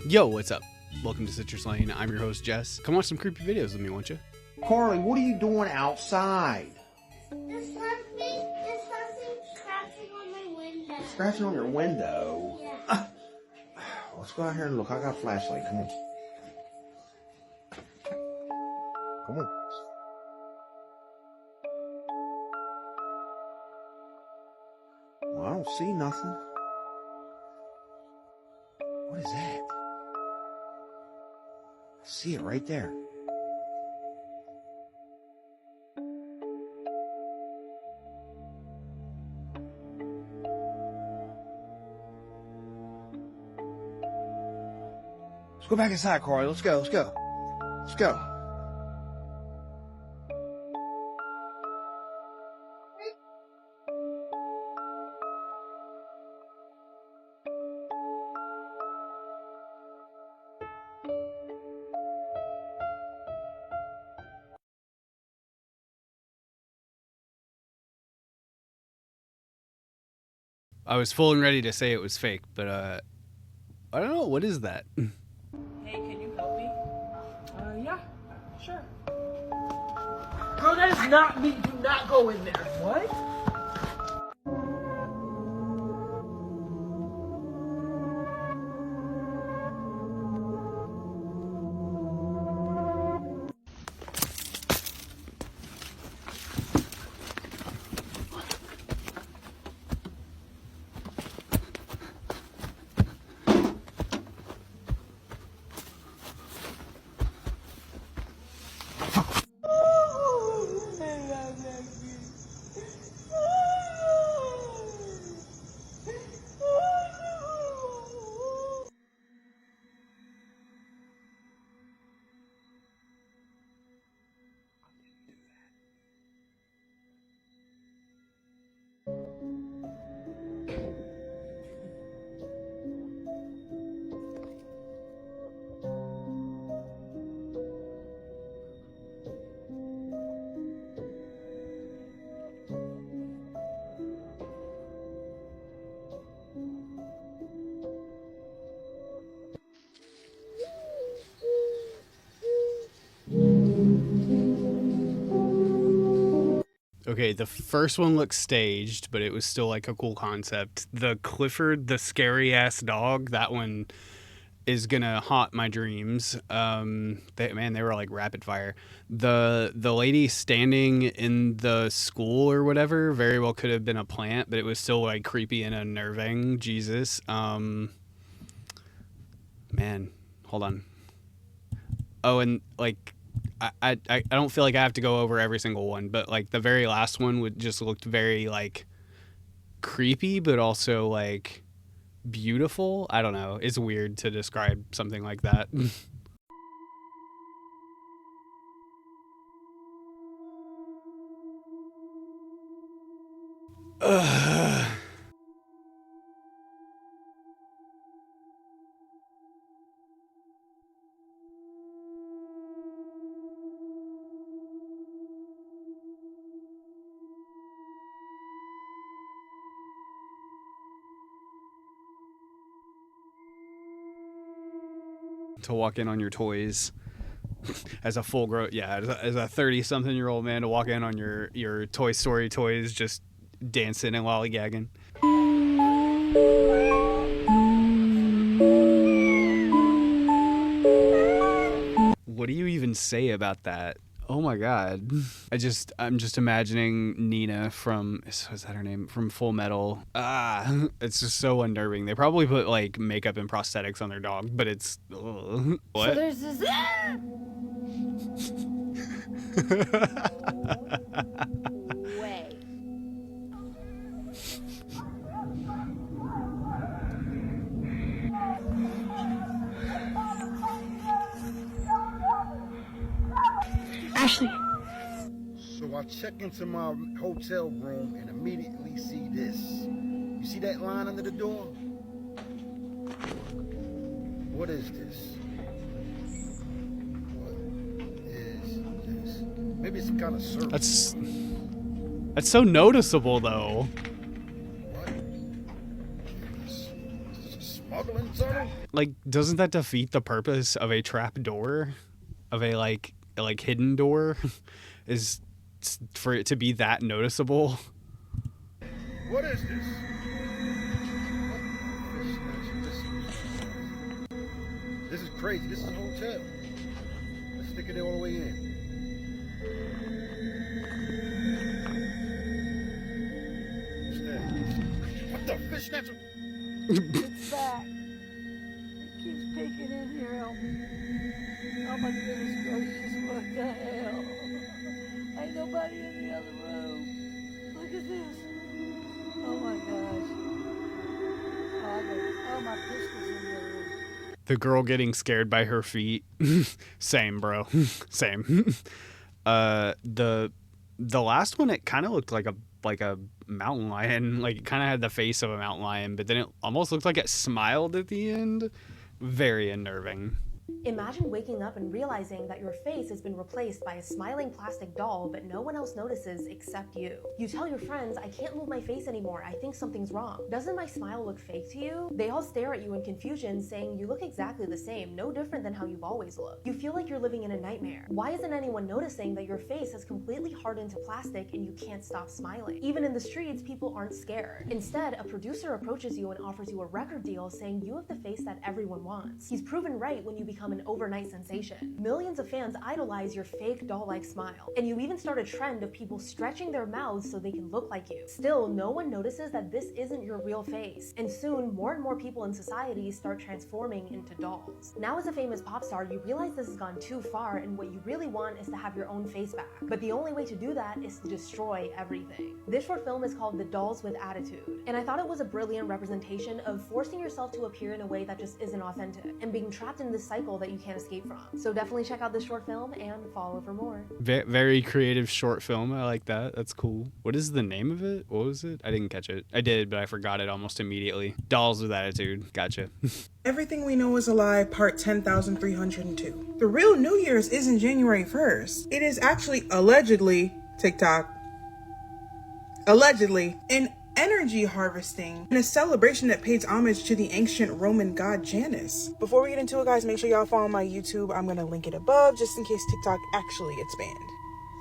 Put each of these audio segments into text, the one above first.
Yo, what's up? Welcome to Citrus Lane. I'm your host, Jess. Come watch some creepy videos with me, won't you? Carly, what are you doing outside? There's something scratching on my window. Scratching on your window? Yeah. Let's go out here and look. I got a flashlight. Come on. Come on. Well, I don't see nothing. What is that? I see it right there. Let's go back inside, Carly. Let's go. Let's go. Let's go. I was full and ready to say it was fake, but I don't know. What is that? Hey, can you help me? Yeah, sure. Girl, that is not me. Do not go in there. What? Okay, the first one looked staged, but it was still like a cool concept. The Clifford, the scary ass dog, that one is gonna haunt my dreams. They were like rapid fire. The lady standing in the school or whatever very well could have been a plant, but it was still like creepy and unnerving. Jesus. Man, hold on. Oh, and like I don't feel like I have to go over every single one, but like the very last one would just looked very like creepy, but also like beautiful. I don't know. It's weird to describe something like that. Ugh. To walk in on your toys as a full grown, as a 30-something-year-old man, to walk in on your Toy Story toys just dancing and lollygagging. What do you even say about that? Oh my god. I'm just imagining Nina from, is that her name? From Full Metal. It's just so unnerving. They probably put like makeup and prosthetics on their dog, but it's, ugh. What? So there's this. Way. Ashley. So I check into my hotel room and immediately see this. You see that line under the door? What is this? What is this? Maybe it's some kind of service. That's so noticeable though. What? Is this a smuggling tunnel? like, doesn't that defeat the purpose of a trap door, of a like hidden door, is for it to be that noticeable? What is this? This is crazy. This is a hotel. Let's stick it all the way in. What's that? What the fish snatcher? It's back. It keeps peeking in here. Help me. Oh my goodness gracious, what the hell? Ain't nobody in the other room. Look at this. Oh my gosh. Oh, my pistol's in the other room. The girl getting scared by her feet. Same, bro. Same. The last one, it kind of looked like a mountain lion. Like, it kind of had the face of a mountain lion, but then it almost looked like it smiled at the end. Very unnerving. Imagine waking up and realizing that your face has been replaced by a smiling plastic doll, but no one else notices except you. You tell your friends, I can't move my face anymore, I think something's wrong. Doesn't my smile look fake to you? They all stare at you in confusion, saying you look exactly the same, no different than how you've always looked. You feel like you're living in a nightmare. Why isn't anyone noticing that your face has completely hardened to plastic and you can't stop smiling? Even in the streets, people aren't scared. Instead, a producer approaches you and offers you a record deal, saying you have the face that everyone wants. He's proven right when you become an overnight sensation. Millions of fans idolize your fake doll-like smile, and you even start a trend of people stretching their mouths so they can look like you. Still, no one notices that this isn't your real face, and soon more and more people in society start transforming into dolls. Now, as a famous pop star, you realize this has gone too far, and what you really want is to have your own face back. But the only way to do that is to destroy everything. This short film is called The Dolls with Attitude, and I thought it was a brilliant representation of forcing yourself to appear in a way that just isn't authentic, and being trapped in this cycle that you can't escape from. So definitely check out this short film and follow for more. Very creative short film. I like that. That's cool. What is the name of it? What was it? I didn't catch it. I did, but I forgot it almost immediately. Dolls with Attitude. Gotcha. Everything We Know Is a Lie, part 10,302. The real New Year's isn't January 1st. It is actually allegedly, TikTok, allegedly, an energy harvesting and a celebration that pays homage to the ancient Roman god Janus. Before we get into it, guys, make sure y'all follow my YouTube. I'm gonna link it above just in case TikTok actually gets banned.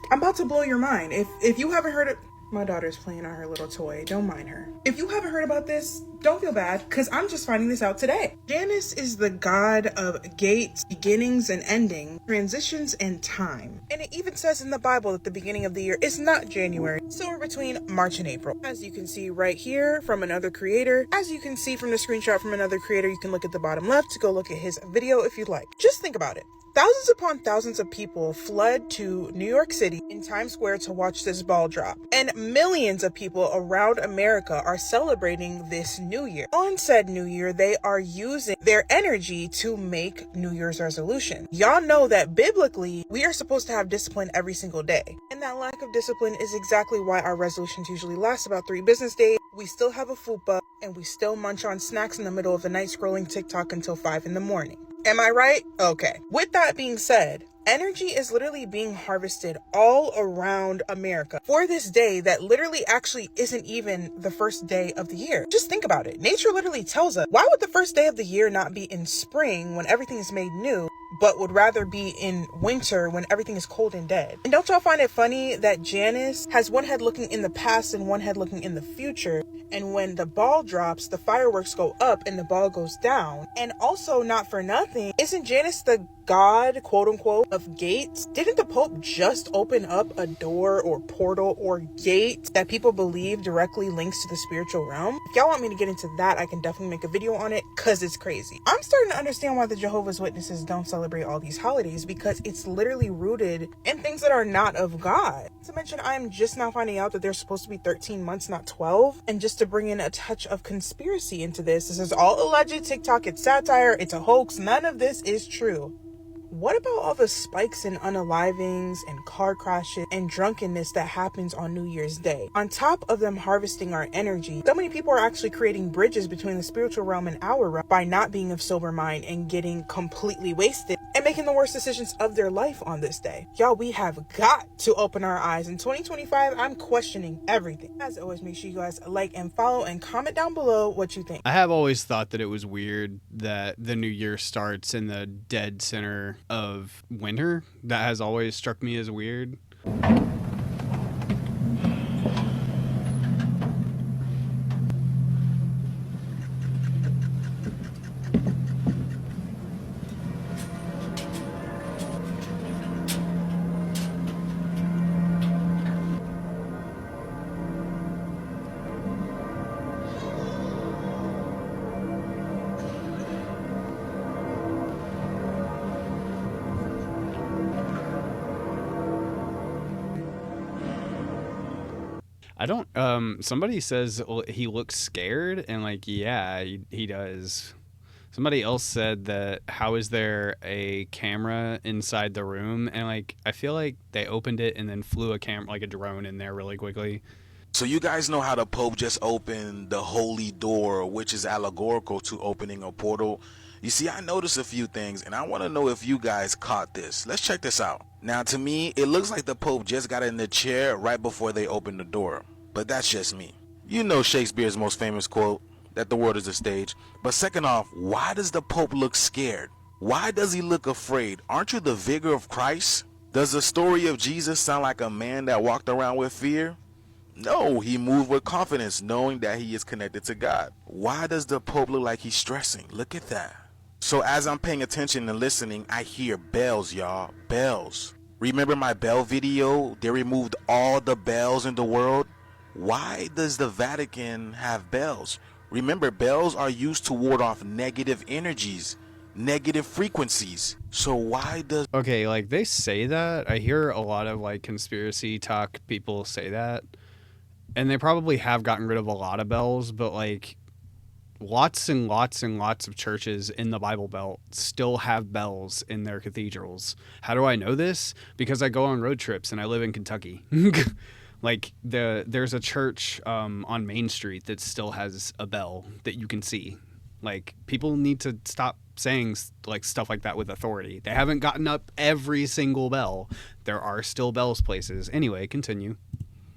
I'm about to blow your mind. If you haven't heard it, my daughter's playing on her little toy. Don't mind her. If you haven't heard about this, don't feel bad, because I'm just finding this out today. Janus is the god of gates, beginnings and ending, transitions and time. And it even says in the Bible that the beginning of the year is not January, somewhere between March and April. As you can see right here from another creator, as you can see from the screenshot from another creator, you can look at the bottom left to go look at his video if you'd like. Just think about it. Thousands upon thousands of people fled to New York City in Times Square to watch this ball drop. And millions of people around America are celebrating this New Year. On said New Year, they are using their energy to make New Year's resolution. Y'all know that biblically, we are supposed to have discipline every single day. And that lack of discipline is exactly why our resolutions usually last about 3 business days. We still have a fupa, and we still munch on snacks in the middle of the night scrolling TikTok until 5 in the morning. Am I right? Okay. With that being said, energy is literally being harvested all around America for this day that literally actually isn't even the first day of the year. Just think about it. Nature literally tells us, why would the first day of the year not be in spring when everything is made new, but would rather be in winter when everything is cold and dead? And don't y'all find it funny that Janus has one head looking in the past and one head looking in the future? And when the ball drops, the fireworks go up and the ball goes down. And also, not for nothing, isn't Janus the god, quote unquote, of gates? Didn't the Pope just open up a door or portal or gate that people believe directly links to the spiritual realm? If y'all want me to get into that, I can definitely make a video on it, because it's crazy. I'm starting to understand why the Jehovah's Witnesses don't celebrate all these holidays, because it's literally rooted in things that are not of God. Not to mention, I'm just now finding out that there's supposed to be 13 months, not 12. And just to bring in a touch of conspiracy into this is all alleged TikTok, it's satire, it's a hoax, none of this is true. what about all the spikes in unalivings and car crashes and drunkenness that happens on New Year's Day? On top of them harvesting our energy, so many people are actually creating bridges between the spiritual realm and our realm by not being of sober mind and getting completely wasted and making the worst decisions of their life on this day. Y'all, we have got to open our eyes. In 2025, I'm questioning everything. As always, make sure you guys like and follow and comment down below what you think. I have always thought that it was weird that the new year starts in the dead center of winter. That has always struck me as weird. I don't, somebody says he looks scared, and like, yeah, he does. Somebody else said that how is there a camera inside the room? And like, I feel like they opened it and then flew a camera, like a drone in there really quickly. So you guys know how the Pope just opened the holy door, which is allegorical to opening a portal. You see, I noticed a few things, and I want to know if you guys caught this. Let's check this out. Now, to me, it looks like the Pope just got in the chair right before they opened the door. But that's just me. You know Shakespeare's most famous quote, that the world is a stage. But second off, why does the Pope look scared? Why does he look afraid? Aren't you the vigor of Christ? Does the story of Jesus sound like a man that walked around with fear? No, he moved with confidence, knowing that he is connected to God. Why does the Pope look like he's stressing? Look at that. So as I'm paying attention and listening, I hear bells, y'all. Bells. Remember my bell video? They removed all the bells in the world. Why does the Vatican have bells? Remember, bells are used to ward off negative energies, negative frequencies. So why does... Okay, like they say that. I hear a lot of like conspiracy talk people say that. And they probably have gotten rid of a lot of bells, but like lots and lots and lots of churches in the Bible Belt still have bells in their cathedrals. How do I know this? Because I go on road trips and I live in Kentucky. Like there's a church on Main Street that still has a bell that you can see. Like people need to stop saying like stuff like that with authority. They haven't gotten up every single bell. There are still bells places. Anyway, continue.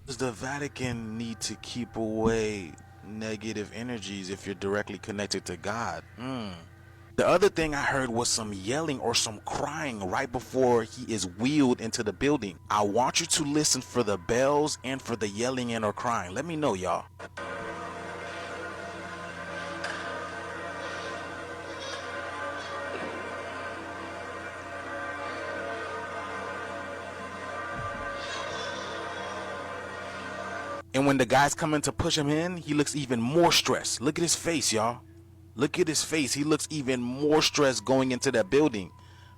Does the Vatican need to keep away negative energies if you're directly connected to God? The other thing I heard was some yelling or some crying right before he is wheeled into the building. I want you to listen for the bells and for the yelling and or crying. Let me know, y'all. And when the guy's coming to push him in, he looks even more stressed. Look at his face, y'all. Look at his face. He looks even more stressed going into that building.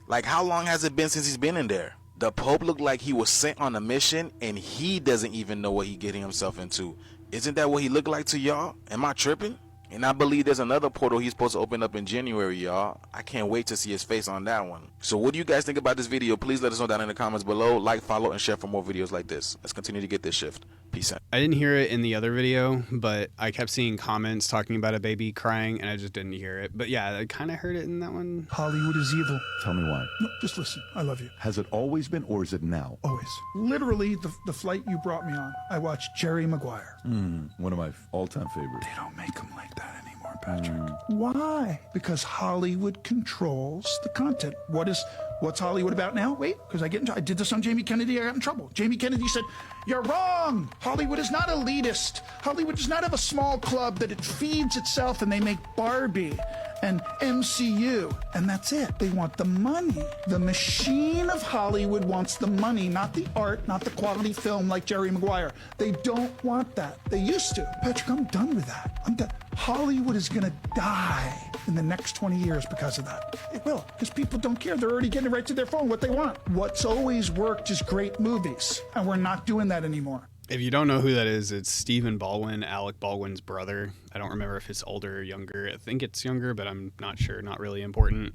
Like, how long has it been since he's been in there? The Pope looked like he was sent on a mission and he doesn't even know what he's getting himself into. Isn't that what he looked like to y'all? Am I tripping? And I believe there's another portal he's supposed to open up in January, y'all. I can't wait to see his face on that one. So what do you guys think about this video? Please let us know down in the comments below. Like, follow, and share for more videos like this. Let's continue to get this shift. Peace out. I didn't hear it in the other video, but I kept seeing comments talking about a baby crying, and I just didn't hear it. But yeah, I kind of heard it in that one. Hollywood is evil. Tell me why. No, just listen. I love you. Has it always been, or is it now? Always. Literally, the flight you brought me on, I watched Jerry Maguire. One of my all-time favorites. They don't make them like that anymore, Patrick. Why? Because Hollywood controls the content. What's Hollywood about now? Wait, because I did this on Jamie Kennedy, I got in trouble. Jamie Kennedy said, "You're wrong. Hollywood is not elitist. Hollywood does not have a small club that it feeds itself and they make Barbie and MCU, and that's it. They want the money. The machine of Hollywood wants the money, not the art, not the quality film like Jerry Maguire. They don't want that. They used to. Patrick, I'm done with that. I'm done. Hollywood is gonna die in the next 20 years because of that. It will, because people don't care. They're already getting it right to their phone what they want. What's always worked is great movies, and we're not doing that anymore." If you don't know who that is, it's Stephen Baldwin, Alec Baldwin's brother. I don't remember if it's older or younger. I think it's younger, but I'm not sure. Not really important.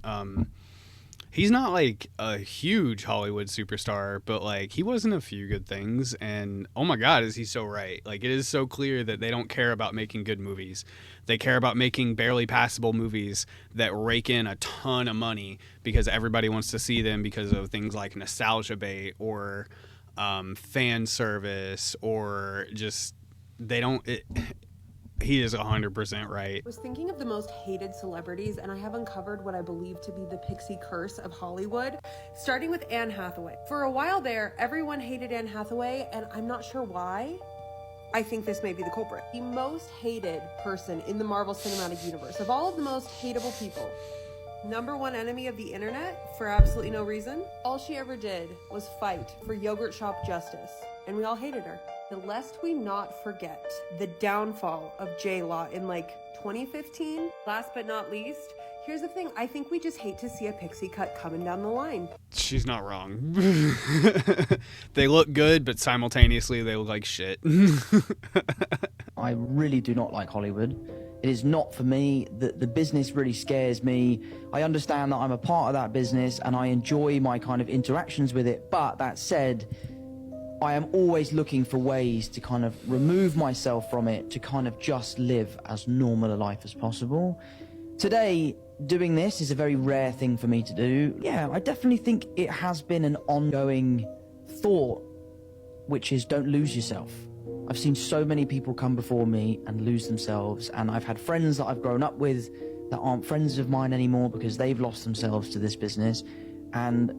he's not like a huge Hollywood superstar, but like he was in a few good things. And oh my God, is he so right? Like it is so clear that they don't care about making good movies. They care about making barely passable movies that rake in a ton of money because everybody wants to see them because of things like nostalgia bait or fan service, or just they don't. He is 100% right. I was thinking of the most hated celebrities, and I have uncovered what I believe to be the pixie curse of Hollywood, starting with Anne Hathaway. For a while there, everyone hated Anne Hathaway, and I'm not sure why. I think this may be the culprit. The most hated person in the Marvel Cinematic Universe, of all of the most hateable people, number one enemy of the internet for absolutely no reason. All she ever did was fight for yogurt shop justice, and we all hated her. Lest we not forget the downfall of J-Law in like 2015. Last but not least, here's the thing. I think we just hate to see a pixie cut coming down the line. She's not wrong. They look good, but simultaneously they look like shit. I really do not like Hollywood. It is not for me. The business really scares me. I understand that I'm a part of that business and I enjoy my kind of interactions with it. But that said, I am always looking for ways to kind of remove myself from it, to kind of just live as normal a life as possible. Today, doing this is a very rare thing for me to do. Yeah, I definitely think it has been an ongoing thought, which is don't lose yourself. I've seen so many people come before me and lose themselves, and I've had friends that I've grown up with that aren't friends of mine anymore because they've lost themselves to this business, and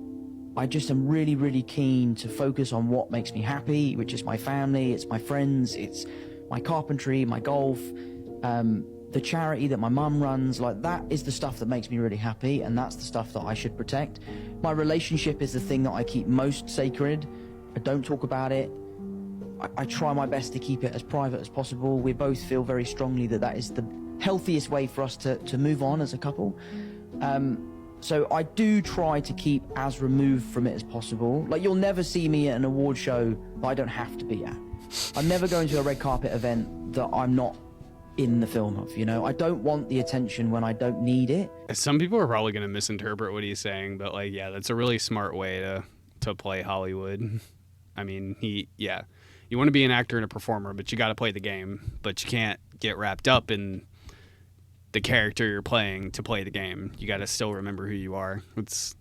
I just am really, really keen to focus on what makes me happy, which is my family, it's my friends, it's my carpentry, my golf, the charity that my mum runs. Like, that is the stuff that makes me really happy, and that's the stuff that I should protect. My relationship is the thing that I keep most sacred. I don't talk about it. I try my best to keep it as private as possible. We both feel very strongly that that is the healthiest way for us to move on as a couple. So I do try to keep as removed from it as possible. Like, you'll never see me at an award show that I don't have to be at. I'm never going to a red carpet event that I'm not in the film of, you know? I don't want the attention when I don't need it. Some people are probably going to misinterpret what he's saying, but like, yeah, that's a really smart way to play Hollywood. I mean, you want to be an actor and a performer, but you got to play the game, but you can't get wrapped up in the character you're playing to play the game. You got to still remember who you are. It's,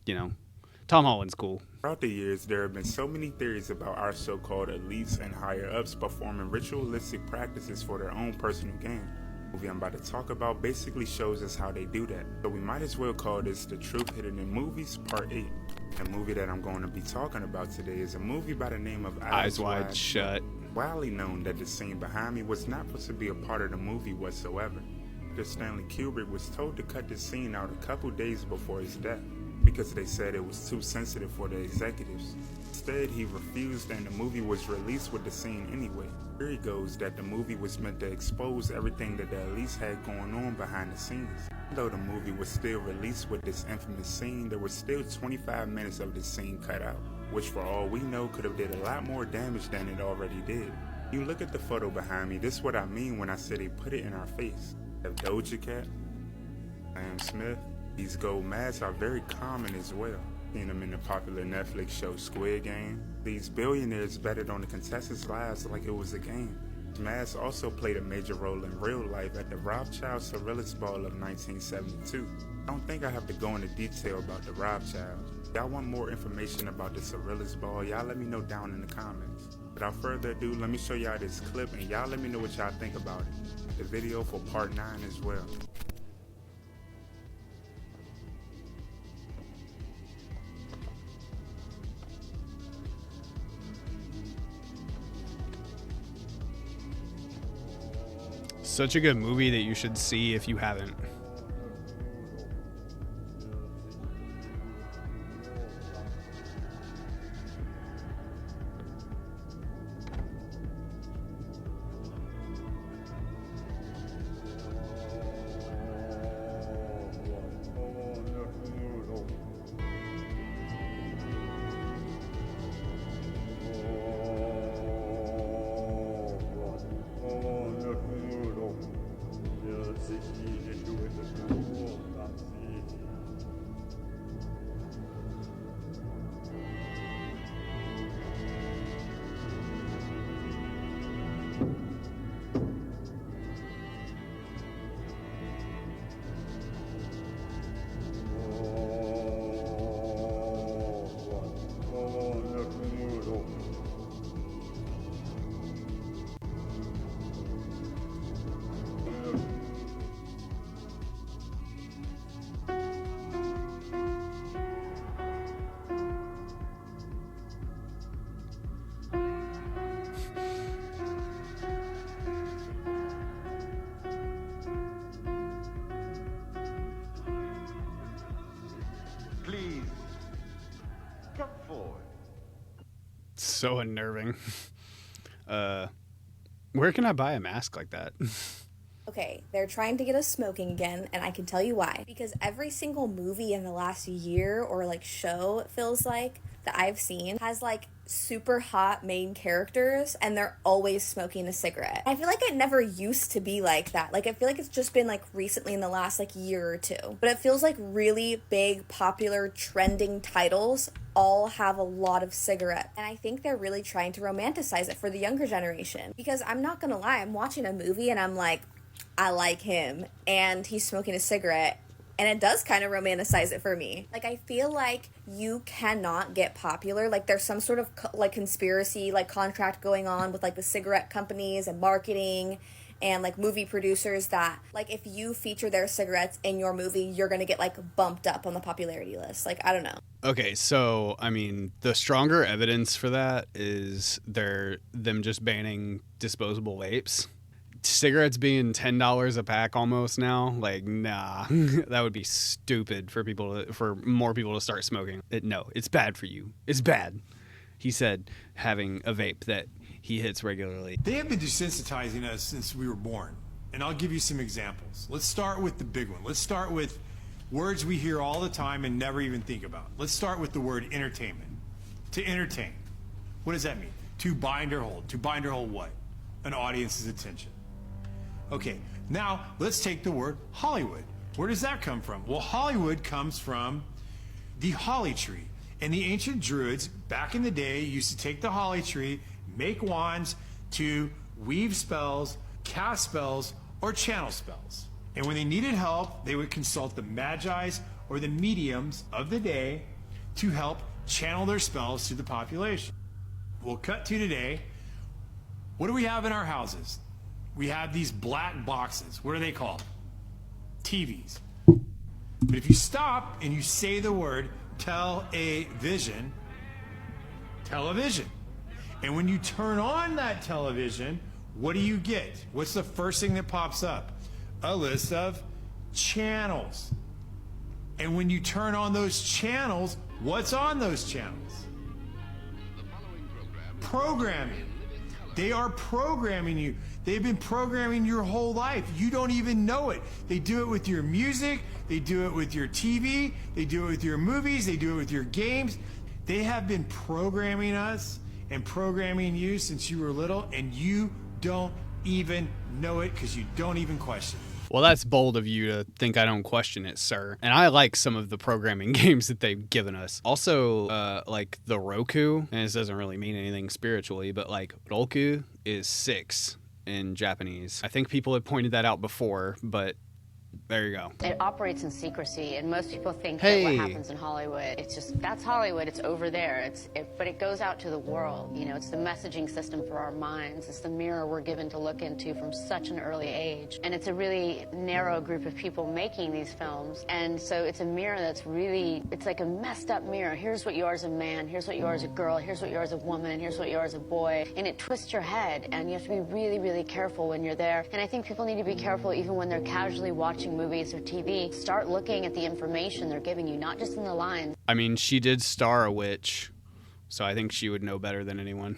Tom Holland's cool. Throughout the years, there have been so many theories about our so-called elites and higher-ups performing ritualistic practices for their own personal gain. The movie I'm about to talk about basically shows us how they do that. So we might as well call this The Truth Hidden in Movies, Part 8. The movie that I'm going to be talking about today is a movie by the name of Eyes Wide Shut. Widely known that the scene behind me was not supposed to be a part of the movie whatsoever. Stanley Kubrick was told to cut this scene out a couple days before his death because they said it was too sensitive for the executives. Instead, he refused and the movie was released with the scene anyway. Theory goes that the movie was meant to expose everything that the elites had going on behind the scenes. Though the movie was still released with this infamous scene, there was still 25 minutes of this scene cut out, which for all we know could have did a lot more damage than it already did. You look at the photo behind me, this is what I mean when I say they put it in our face. Have Doja Cat, Sam Smith. These gold masks are very common as well. Seen them in the popular Netflix show Squid Game. These billionaires betted on the contestants' lives like it was a game. These masks also played a major role in real life at the Rothschild Surrealist Ball of 1972. I don't think I have to go into detail about the Rothschilds. Y'all want more information about the Surrealist Ball, y'all let me know down in the comments. Without further ado, let me show y'all this clip and y'all let me know what y'all think about it. The video for part 9 as well. Such a good movie that you should see if you haven't. please come forward. So unnerving. Where can I buy a mask like that? Okay, they're trying to get us smoking again, and I can tell you why. Because every single movie in the last year or like show, it feels like, that I've seen has like super hot main characters and they're always smoking a cigarette. I feel like it never used to be like that. Like I feel like it's just been like recently in the last like year or two. But it feels like really big, popular, trending titles all have a lot of cigarettes. And I think they're really trying to romanticize it for the younger generation. Because I'm not gonna lie, I'm watching a movie and I'm like, I like him and he's smoking a cigarette. And it does kind of romanticize it for me. Like, I feel like you cannot get popular. Like, there's some sort of, like, conspiracy, like, contract going on with, like, the cigarette companies and marketing and, like, movie producers that, like, if you feature their cigarettes in your movie, you're gonna get, like, bumped up on the popularity list. Like, I don't know. Okay, so, I mean, the stronger evidence for that is them just banning disposable vapes. Cigarettes being $10 a pack almost now, like, nah, that would be stupid for more people to start smoking. No, it's bad for you. It's bad. He said having a vape that he hits regularly. They have been desensitizing us since we were born. And I'll give you some examples. Let's start with the big one. Let's start with words we hear all the time and never even think about. Let's start with the word entertainment. To entertain. What does that mean? To bind or hold. To bind or hold what? An audience's attention. Okay, now let's take the word Hollywood. Where does that come from? Well, Hollywood comes from the holly tree. And the ancient druids, back in the day, used to take the holly tree, make wands to weave spells, cast spells, or channel spells. And when they needed help, they would consult the magi's or the mediums of the day to help channel their spells to the population. We'll cut to today. What do we have in our houses? We have these black boxes. What are they called? TVs. But if you stop and you say the word television, and when you turn on that television, what do you get? What's the first thing that pops up? A list of channels. And when you turn on those channels, what's on those channels? Programming. They are programming you. They've been programming your whole life. You don't even know it. They do it with your music. They do it with your TV. They do it with your movies. They do it with your games. They have been programming us and programming you since you were little, and you don't even know it because you don't even question it. Well, that's bold of you to think I don't question it, sir. And I like some of the programming games that they've given us. Also, like the Roku, and this doesn't really mean anything spiritually, but like Roku is 6 in Japanese. I think people have pointed that out before, but there you go. It operates in secrecy, and most people think that what happens in Hollywood, it's just, that's Hollywood, it's over there. But it goes out to the world. You know, it's the messaging system for our minds. It's the mirror we're given to look into from such an early age. And it's a really narrow group of people making these films. And so it's a mirror that's really, it's like a messed up mirror. Here's what you are as a man, here's what you are as a girl, here's what you are as a woman, here's what you are as a boy. And it twists your head, and you have to be really, really careful when you're there. And I think people need to be careful even when they're casually watching movies or TV. Start looking at the information they're giving you, not just in the lines. I mean, she did star a witch, so I think she would know better than anyone.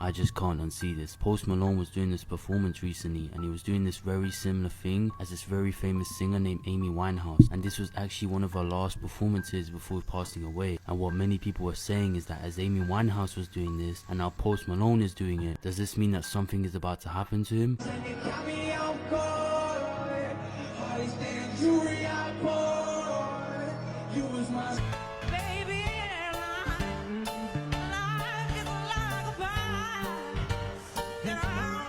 I just can't unsee this. Post Malone was doing this performance recently, and he was doing this very similar thing as this very famous singer named Amy Winehouse. And this was actually one of her last performances before passing away. And what many people were saying is that as Amy Winehouse was doing this, and now Post Malone is doing it, does this mean that something is about to happen to him?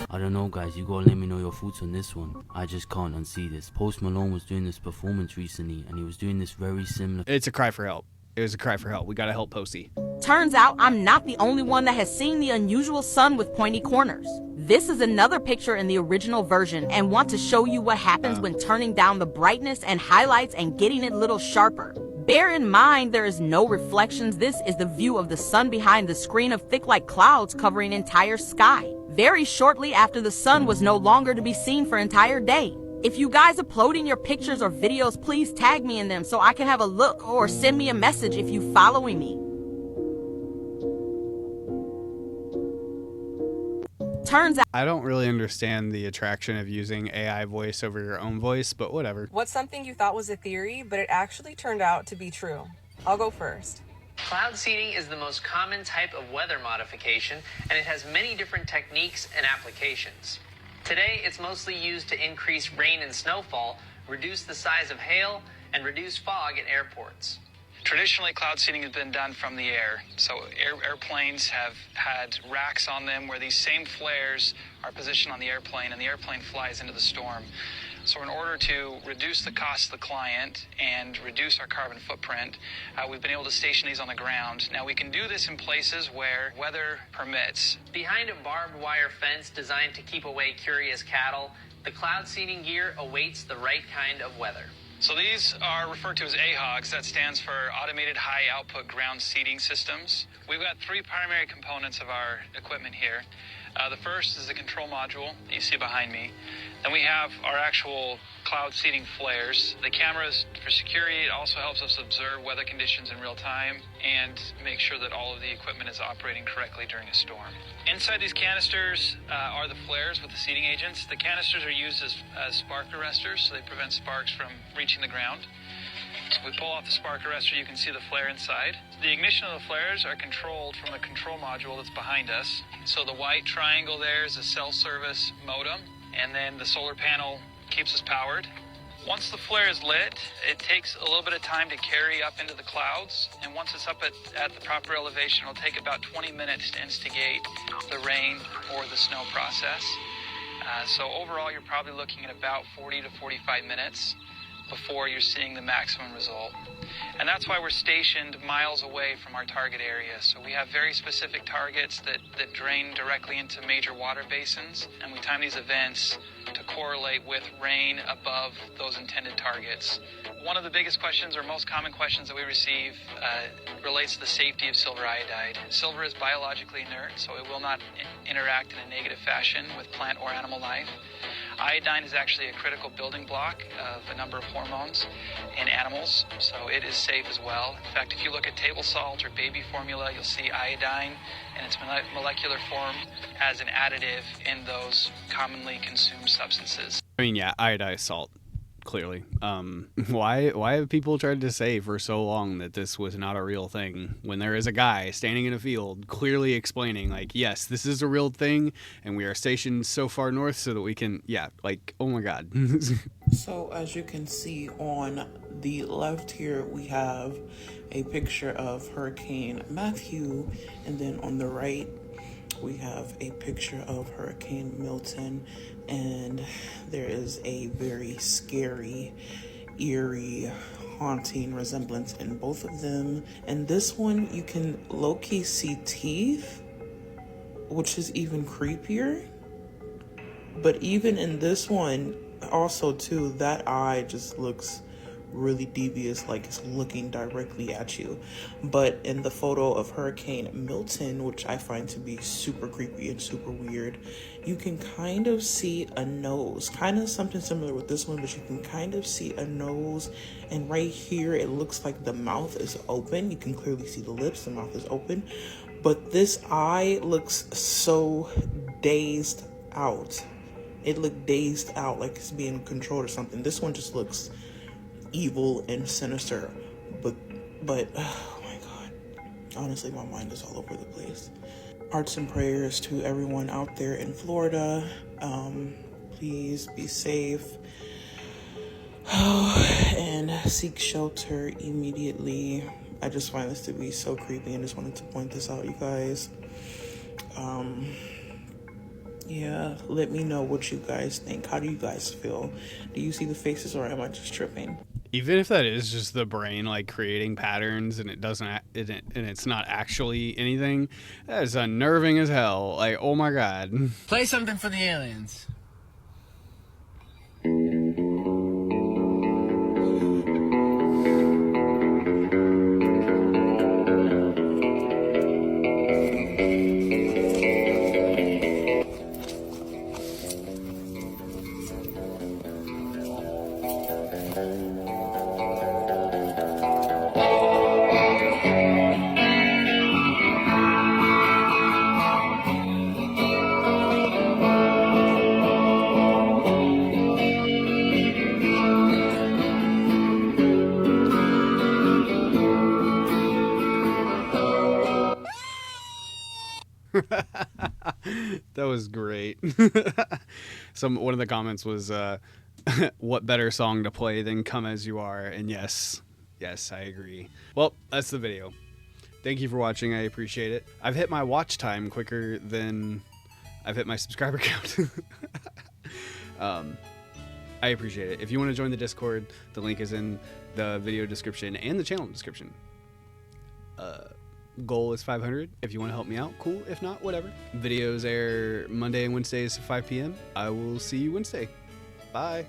I don't know, guys, you gotta let me know your thoughts on this one. I just can't unsee this. Post Malone was doing this performance recently, and he was doing this very similar. It's a cry for help. It was a cry for help. We gotta help Posty. Turns out I'm not the only one that has seen the unusual sun with pointy corners. This is another picture in the original version, and want to show you what happens when turning down the brightness and highlights and getting it a little sharper. Bear in mind there is no reflections. This is the view of the sun behind the screen of thick like clouds covering entire sky. Very shortly after the sun was no longer to be seen for entire day. If you guys uploading your pictures or videos, please tag me in them so I can have a look, or send me a message if you following me. Turns out I don't really understand the attraction of using AI voice over your own voice, but whatever. What's something you thought was a theory, but it actually turned out to be true? I'll go first. Cloud seeding is the most common type of weather modification, and it has many different techniques and applications. Today, it's mostly used to increase rain and snowfall, reduce the size of hail, and reduce fog at airports. Traditionally, cloud seeding has been done from the air. So airplanes have had racks on them where these same flares are positioned on the airplane, and the airplane flies into the storm. So in order to reduce the cost to the client and reduce our carbon footprint, we've been able to station these on the ground. Now, we can do this in places where weather permits. Behind a barbed wire fence designed to keep away curious cattle, the cloud seeding gear awaits the right kind of weather. So these are referred to as AHOGs. That stands for Automated High Output Ground Seeding Systems. We've got three primary components of our equipment here. The first is the control module that you see behind me. Then we have our actual cloud seeding flares. The cameras for security. It also helps us observe weather conditions in real time and make sure that all of the equipment is operating correctly during a storm. Inside these canisters are the flares with the seeding agents. The canisters are used as spark arresters, so they prevent sparks from reaching the ground. We pull off the spark arrestor, you can see the flare inside. The ignition of the flares are controlled from a control module that's behind us. So the white triangle there is a cell service modem, and then the solar panel keeps us powered. Once the flare is lit, it takes a little bit of time to carry up into the clouds, and once it's up at the proper elevation, it'll take about 20 minutes to instigate the rain or the snow process. So overall, you're probably looking at about 40 to 45 minutes before you're seeing the maximum result. And that's why we're stationed miles away from our target area. So we have very specific targets that drain directly into major water basins, and we time these events to correlate with rain above those intended targets. One of the biggest questions, or most common questions that we receive, relates to the safety of silver iodide. Silver is biologically inert, so it will not interact in a negative fashion with plant or animal life. Iodine is actually a critical building block of a number of hormones in animals, so it is safe as well. In fact, if you look at table salt or baby formula, you'll see iodine in its molecular form as an additive in those commonly consumed substances. I mean, yeah, iodized salt, clearly. Why have people tried to say for so long that this was not a real thing when there is a guy standing in a field clearly explaining, like, yes, this is a real thing, and we are stationed so far north so that we can, yeah, like, oh my god. So as you can see on the left here, we have a picture of Hurricane Matthew, and then on the right we have a picture of Hurricane Milton, and there is a very scary, eerie, haunting resemblance in both of them. And this one, you can low-key see teeth, which is even creepier. But even in this one, also too, that eye just looks really devious, like it's looking directly at you. But in the photo of Hurricane Milton, which I find to be super creepy and super weird, you can kind of see a nose, kind of something similar with this one, but you can kind of see a nose, and right here it looks like the mouth is open. You can clearly see the lips, the mouth is open, but this eye looks so dazed out. It looked dazed out, like it's being controlled or something. This one just looks evil and sinister, but oh my god, honestly my mind is all over the place. Hearts and prayers to everyone out there in Florida. Please be safe and seek shelter immediately. I just find this to be so creepy and just wanted to point this out, you guys. Yeah, let me know what you guys think. How do you guys feel? Do you see the faces, or am I just tripping? Even if that is just the brain like creating patterns and it's not actually anything, that is unnerving as hell. Like, oh my god. Play something for the aliens. That was great. One of the comments was, what better song to play than Come As You Are? And yes, I agree. Well, that's the video. Thank you for watching. I appreciate it. I've hit my watch time quicker than I've hit my subscriber count. I appreciate it. If you want to join the Discord, the link is in the video description and the channel description. Goal is 500. If you want to help me out, cool. If not, whatever. Videos air Monday and Wednesdays at 5 p.m. I will see you Wednesday. Bye.